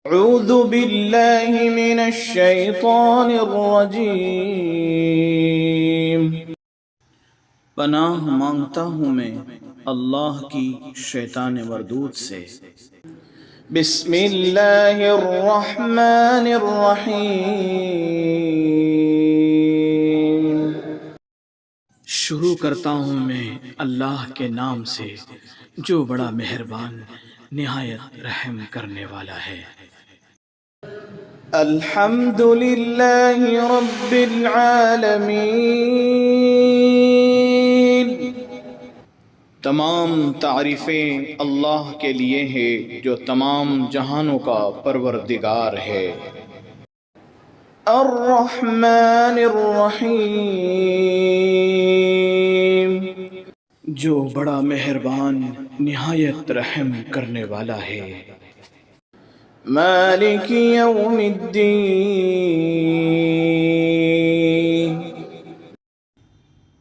اعوذ باللہ من الشیطان الرجیم، پناہ مانگتا ہوں میں اللہ کی شیطان مردود سے۔ بسم اللہ الرحمن الرحیم، شروع کرتا ہوں میں اللہ کے نام سے جو بڑا مہربان نہایت رحم کرنے والا ہے۔ الحمد للہ رب العالمین، تمام تعریفیں اللہ کے لیے ہیں جو تمام جہانوں کا پروردگار ہے۔ الرحمن الرحیم، جو بڑا مہربان نہایت رحم کرنے والا ہے۔ مالک یوم الدین،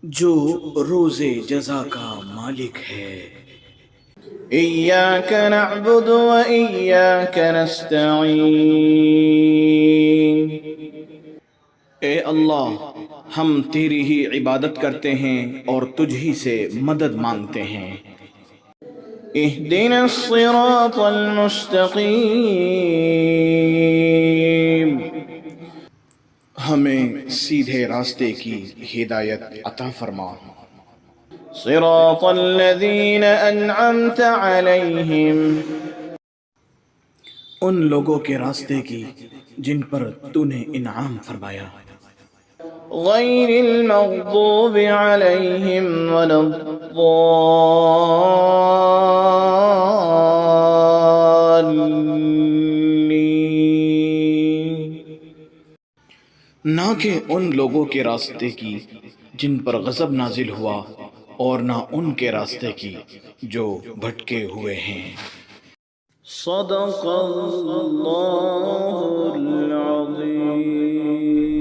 جو روز جزا کا مالک ہے۔ ایاک نعبد و ایاک نستعین، اے اللہ ہم تیری ہی عبادت کرتے ہیں اور تجھ ہی سے مدد مانگتے ہیں۔ اہدنا الصراط المستقیم، ہمیں سیدھے راستے کی ہدایت عطا فرما۔ صراط الذین انعمت علیہم، ان لوگوں کے راستے کی جن پر تو نے انعام فرمایا۔ غیر المغضوب علیہم ولا الضالین، نہ کہ ان لوگوں کے راستے کی جن پر غضب نازل ہوا اور نہ ان کے راستے کی جو بھٹکے ہوئے ہیں۔ صدق اللہ العظیم۔